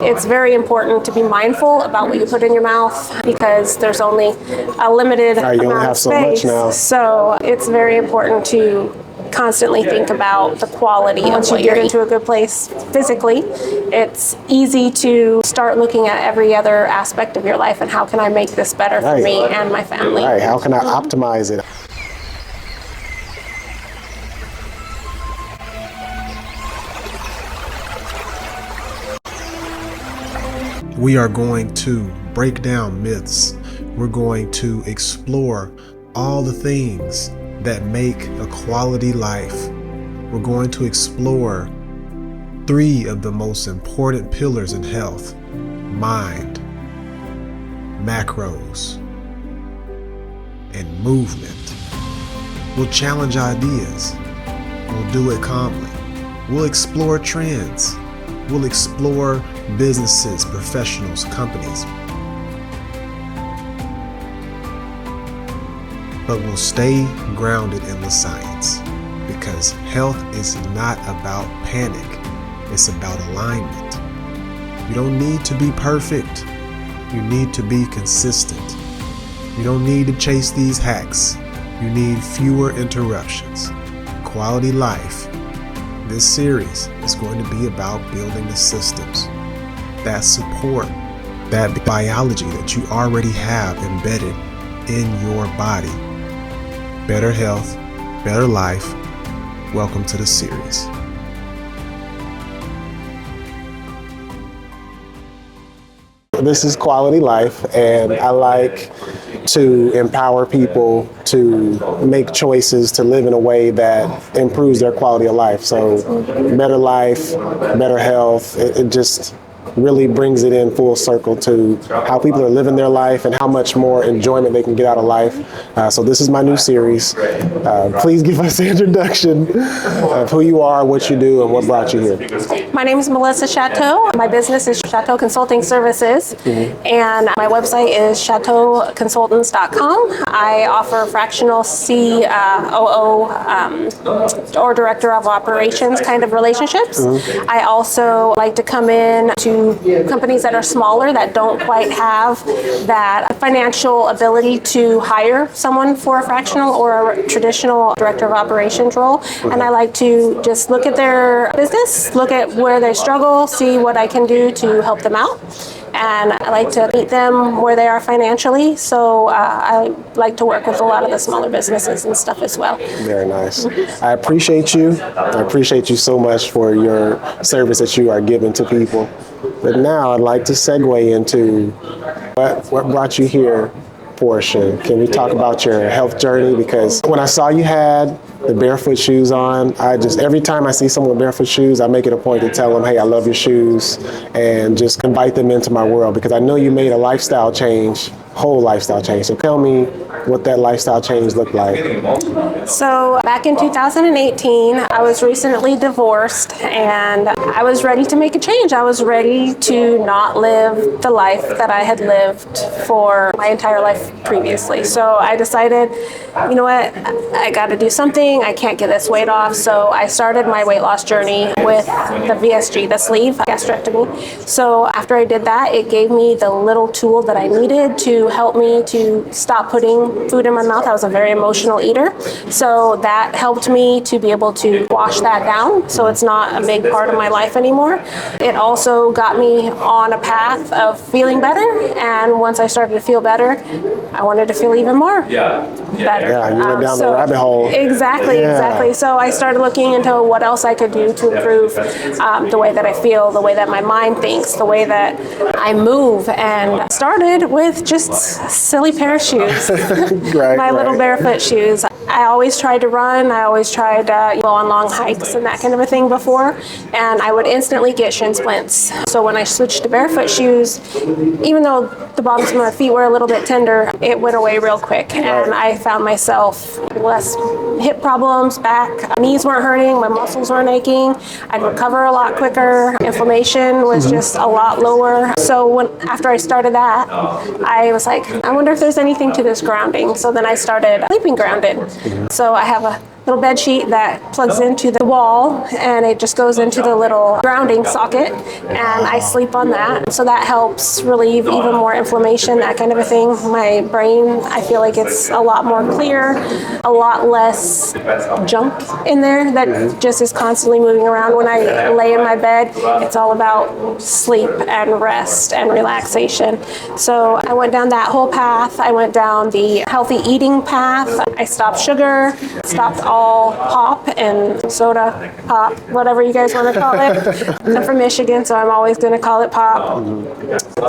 It's very important to be mindful about what you put in your mouth because there's only a limited amount of space. So much now. So it's very important to constantly think about the quality of what you're into a good place physically. It's easy to start looking at every other aspect of your life and how can I make this better for me and my family. Right. How can I optimize it? We are going to break down myths. We're going to explore all the things that make a quality life. We're going to explore 3 of the most important pillars in health: mind, macros, and movement. We'll challenge ideas. We'll do it calmly. We'll explore trends. We'll explore businesses, professionals, companies. But we'll stay grounded in the science, because health is not about panic. It's about alignment. You don't need to be perfect. You need to be consistent. You don't need to chase these hacks. You need fewer interruptions. Quality life. This series is going to be about building the systems that support that biology that you already have embedded in your body. Better health, better life. Welcome to the series. This is Quality Life, and I like to empower people to make choices to live in a way that improves their quality of life. So better life, better health, it just really brings it in full circle to how people are living their life and how much more enjoyment they can get out of life. So this is my new series. Please give us an introduction of who you are, what you do, and what brought you here. My name is Melissa Chateau. My business is Chateau Consulting Services, and my website is chateauconsultants.com. I offer fractional COO or Director of Operations kind of relationships. I also like to come in to companies that are smaller that don't quite have that financial ability to hire someone for a fractional or a traditional Director of Operations role. And I like to just look at their business, look at where they struggle, see what I can do to help them out. And I like to meet them where they are financially. So I like to work with a lot of the smaller businesses and stuff as well. Very nice. I appreciate you. I appreciate you so much for your service that you are giving to people. But now I'd like to segue into what brought you here, Portia. Can we talk about your health journey? Because when I saw you had the barefoot shoes on, every time I see someone with barefoot shoes, I make it a point to tell them, hey, I love your shoes, and just invite them into my world, because I know you made a lifestyle change, whole lifestyle change. So tell me what that lifestyle change looked like. So back in 2018, I was recently divorced, and I was ready to make a change. I was ready to not live the life that I had lived for my entire life previously. So I decided, you know what, I got to do something. I can't get this weight off. So I started my weight loss journey with the VSG, the sleeve gastrectomy. So after I did that, it gave me the little tool that I needed to help me to stop putting food in my mouth. I was a very emotional eater. So that helped me to be able to wash that down. So it's not a big part of my life anymore. It also got me on a path of feeling better. And once I started to feel better, I wanted to feel even more better. Yeah, you went down the rabbit hole. Exactly. So I started looking into what else I could do to improve the way that I feel, the way that my mind thinks, the way that I move, and started with just silly pair of shoes. My little barefoot shoes. I always tried to run. I always tried to go on long hikes and that kind of a thing before, and I would instantly get shin splints. So when I switched to barefoot shoes, even though the bottoms of my feet were a little bit tender, it went away real quick, and I found myself less hip problems, back, knees weren't hurting, my muscles weren't aching. I'd recover a lot quicker. Inflammation was just a lot lower. So after I started that, I was like, I wonder if there's anything to this grounding. So then I started sleeping grounded. So I have a little bed sheet that plugs into the wall, and it just goes into the little grounding socket, and I sleep on that. So that helps relieve even more inflammation, that kind of a thing. My brain, I feel like it's a lot more clear, a lot less junk in there that just is constantly moving around. When I lay in my bed, it's all about sleep and rest and relaxation. So I went down that whole path. I went down the healthy eating path. I stopped sugar, stopped all pop and soda, pop, whatever you guys want to call it. I'm from Michigan, so I'm always going to call it pop.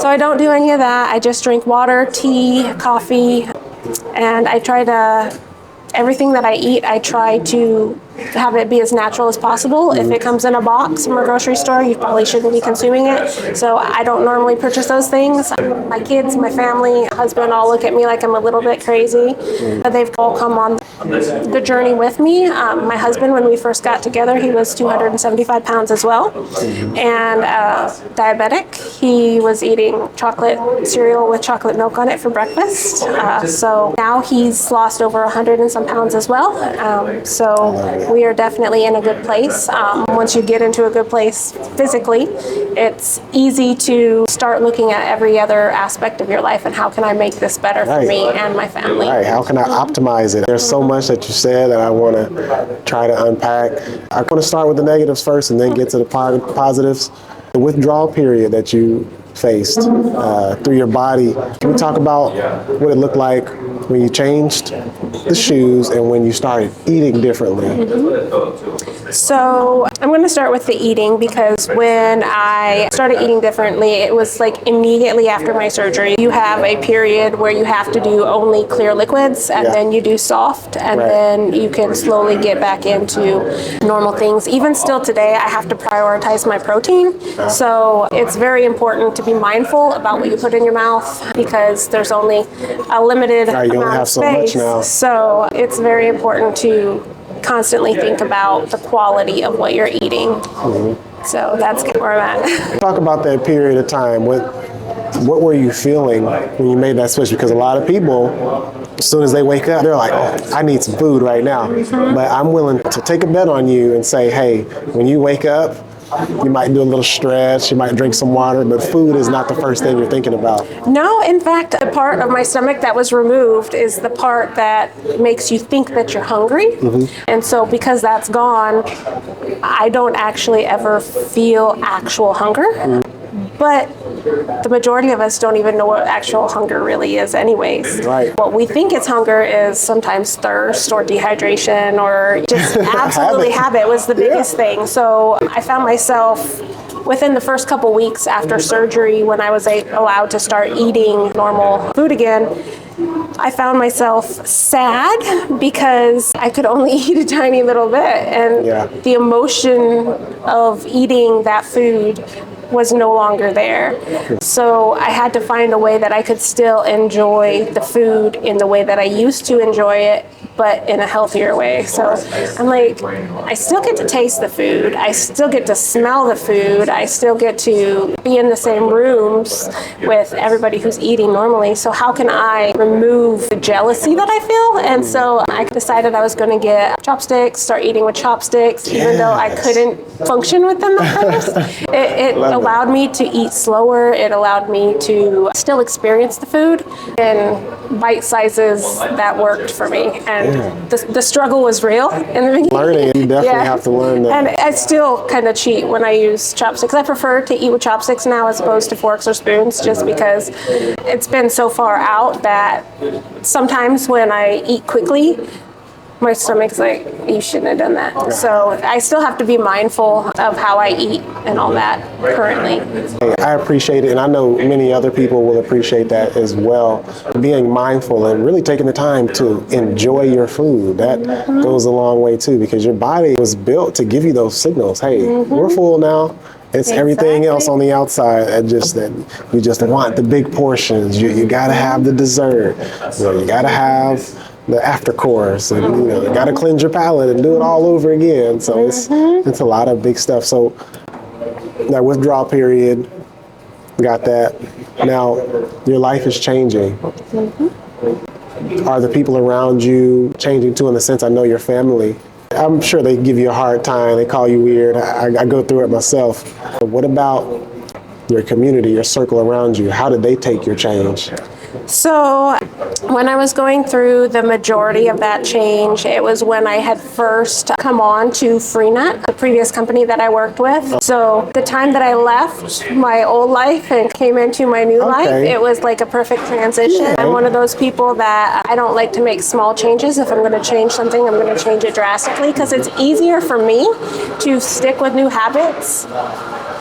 So I don't do any of that. I just drink water, tea, coffee, and I try to, everything that I eat, I try to have it be as natural as possible. If it comes in a box from a grocery store, you probably shouldn't be consuming it. So I don't normally purchase those things. My kids, my family, husband all look at me like I'm a little bit crazy. They've all come on the journey with me. My husband, when we first got together, he was 275 pounds as well, and diabetic. He was eating chocolate cereal with chocolate milk on it for breakfast. So now he's lost over 100 and some pounds as well. So we are definitely in a good place. Once you get into a good place physically, it's easy to start looking at every other aspect of your life and how can I make this better for me and my family. Right, how can I optimize it? There's so much that you said that I want to try to unpack. I want to start with the negatives first and then get to the positives. The withdrawal period that you faced through your body. Can we talk about what it looked like when you changed the shoes and when you started eating differently? So I'm going to start with the eating, because when I started eating differently, it was like immediately after my surgery. You have a period where you have to do only clear liquids, and then you do soft, and then you can slowly get back into normal things. Even still today, I have to prioritize my protein. So it's very important to be mindful about what you put in your mouth, because there's only a limited amount of space. So it's very important to constantly think about the quality of what you're eating. So that's where I'm at. Talk about that period of time. What were you feeling when you made that switch? Because a lot of people, as soon as they wake up, they're like, oh, I need some food right now. But I'm willing to take a bet on you and say, hey, when you wake up, you might do a little stretch, you might drink some water, but food is not the first thing you're thinking about. No, in fact, the part of my stomach that was removed is the part that makes you think that you're hungry. And so because that's gone, I don't actually ever feel actual hunger. But the majority of us don't even know what actual hunger really is anyways. Right. What we think is hunger is sometimes thirst or dehydration or just absolutely habit was the biggest thing. So I found myself within the first couple weeks after surgery, when I was allowed to start eating normal food again, I found myself sad because I could only eat a tiny little bit. And the emotion of eating that food was no longer there. So I had to find a way that I could still enjoy the food in the way that I used to enjoy it, but in a healthier way. So I'm like, I still get to taste the food. I still get to smell the food. I still get to be in the same rooms with everybody who's eating normally. So how can I remove the jealousy that I feel? And so I decided I was going to get chopsticks, start eating with chopsticks, even though I couldn't function with them at first. It allowed me to eat slower. It allowed me to still experience the food in bite sizes that worked for me. And the struggle was real in the beginning. Learning, you definitely have to learn that. And I still kind of cheat when I use chopsticks. I prefer to eat with chopsticks now as opposed to forks or spoons, just because it's been so far out that sometimes when I eat quickly, my stomach's like, you shouldn't have done that. So I still have to be mindful of how I eat and all that currently. I appreciate it, and I know many other people will appreciate that as well. Being mindful and really taking the time to enjoy your food, that goes a long way too, because your body was built to give you those signals. Hey, we're full now. It's everything else on the outside that you just want the big portions. You gotta have the dessert. You gotta have the after course, and you gotta cleanse your palate and do it all over again. So it's a lot of big stuff. So that withdrawal period, got that. Now your life is changing. are the people around you changing too, in the sense I know your family? I'm sure they give you a hard time, they call you weird. I go through it myself. But what about your community, your circle around you? How did they take your change? So when I was going through the majority of that change, it was when I had first come on to Freenet, the previous company that I worked with. So the time that I left my old life and came into my new life, it was like a perfect transition. Yeah. I'm one of those people that I don't like to make small changes. If I'm going to change something, I'm going to change it drastically, because it's easier for me to stick with new habits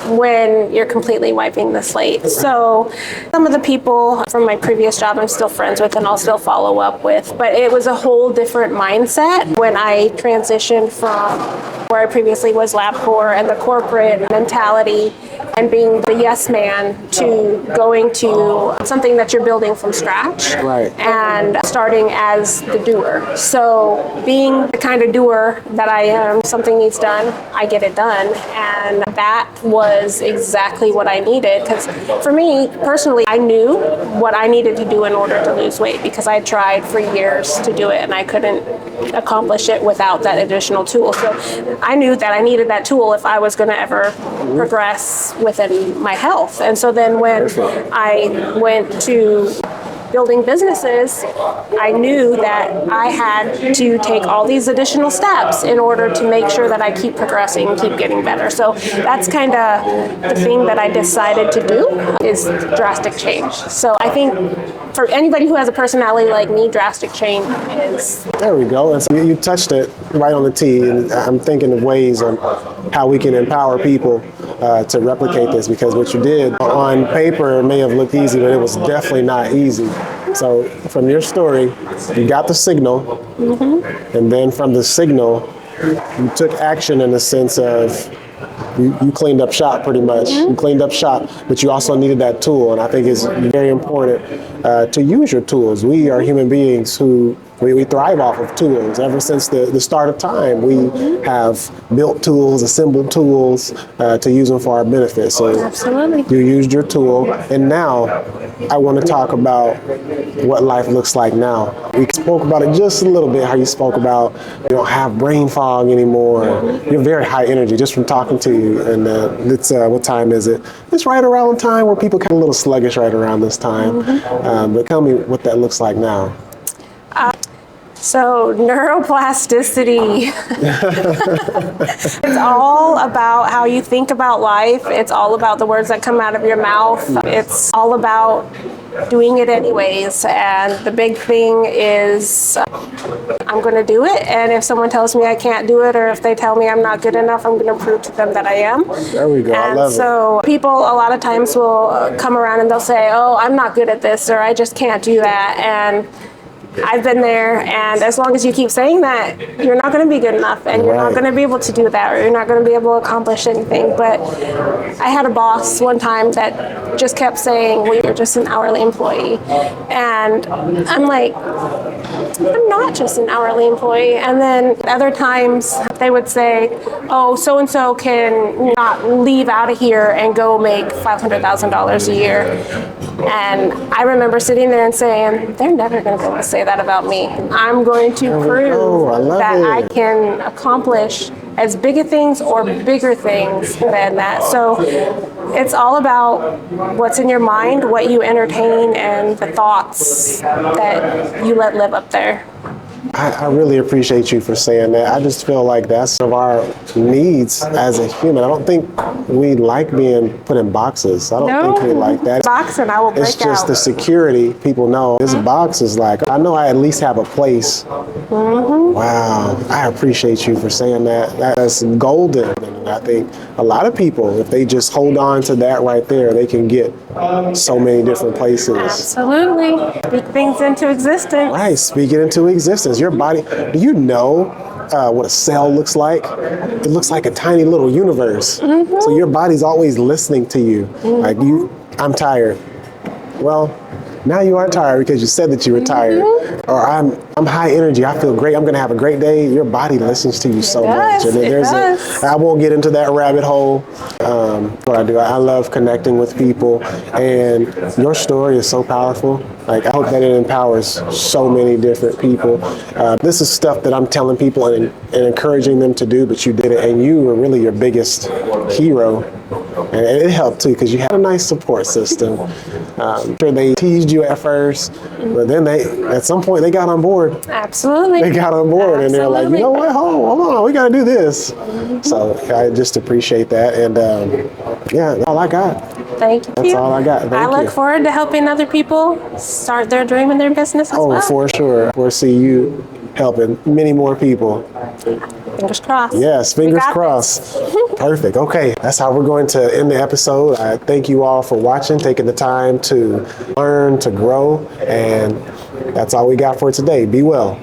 when you're completely wiping the slate. So some of the people from my previous job I'm still friends with and I'll still follow up with, but it was a whole different mindset when I transitioned from where I previously was LabCorp and the corporate mentality and being the yes man to going to something that you're building from scratch, right, and starting as the doer. So being the kind of doer that I am, something needs done, I get it done. And that was exactly what I needed, because for me personally, I knew what I needed to do in order to lose weight, because I tried for years to do it and I couldn't accomplish it without that additional tool. So I knew that I needed that tool if I was going to ever progress within my health. And so then when I went to building businesses, I knew that I had to take all these additional steps in order to make sure that I keep progressing and keep getting better. So that's kind of the thing that I decided to do, is drastic change. So I think for anybody who has a personality like me, drastic change is... There we go. And so you touched it right on the tee. And I'm thinking of ways on how we can empower people to replicate this, because what you did on paper may have looked easy, but it was definitely not easy. So from your story, you got the signal, and then from the signal, you took action in the sense of you cleaned up shop pretty much. You cleaned up shop, but you also needed that tool, and I think it's very important to use your tools. We are human beings who we thrive off of tools. Ever since the start of time, we have built tools, assembled tools to use them for our benefit. So absolutely, you used your tool, and now I want to talk about what life looks like now. We spoke about it just a little bit, how you spoke about you don't have brain fog anymore. You're very high energy just from talking to you. And it's what time is it? It's right around time where people get a little sluggish right around this time. But tell me what that looks like now. So neuroplasticity, it's all about how you think about life. It's all about the words that come out of your mouth. It's all about doing it anyways. And the big thing is I'm going to do it. And if someone tells me I can't do it, or if they tell me I'm not good enough, I'm going to prove to them that I am. There we go. I love it. So people a lot of times will come around and they'll say, oh, I'm not good at this, or I just can't do that. And I've been there, and as long as you keep saying that, you're not going to be good enough, and you're not going to be able to do that, or you're not going to be able to accomplish anything. But I had a boss one time that just kept saying, well, you're just an hourly employee. And I'm like, I'm not just an hourly employee. And then other times they would say, oh, so-and-so can not leave out of here and go make $500,000 a year. And I remember sitting there and saying, they're never going to be able to say that about me. I'm going to prove that I can accomplish as big of things or bigger things than that. So it's all about what's in your mind, what you entertain, and the thoughts that you let live up there. I really appreciate you for saying that. I just feel like that's one of our needs as a human. I don't think we like being put in boxes. I don't think we like that. Box and I will break out. It's just the security. People know this box is like, I know I at least have a place. Wow. I appreciate you for saying that. That's golden. And I think a lot of people, if they just hold on to that right there, they can get so many different places. Absolutely. Speak things into existence. Right. Speak it into existence. Your body, do you know what a cell looks like? It looks like a tiny little universe. So your body's always listening to you. Like I'm tired. Well, now you aren't tired because you said that you were tired. Or I'm high energy, I feel great, I'm gonna have a great day. Your body listens to you so much. And I won't get into that rabbit hole. What I do, I love connecting with people, and your story is so powerful. Like, I hope that it empowers so many different people. This is stuff that I'm telling people and encouraging them to do, but you did it, and you were really your biggest hero. And it helped too, because you had a nice support system. Sure, they teased you at first, but then at some point they got on board. Absolutely. They got on board. And they're like, you know what, hold on, we gotta do this. So I just appreciate that, and yeah, that's all I got. Thank you. That's all I got. I look forward to helping other people start their dream in their business as well. Oh, for sure. Foresee you helping many more people. Fingers crossed. Yes, fingers crossed. Perfect. Okay, that's how we're going to end the episode. I thank you all for watching, taking the time to learn, to grow, and that's all we got for today. Be well.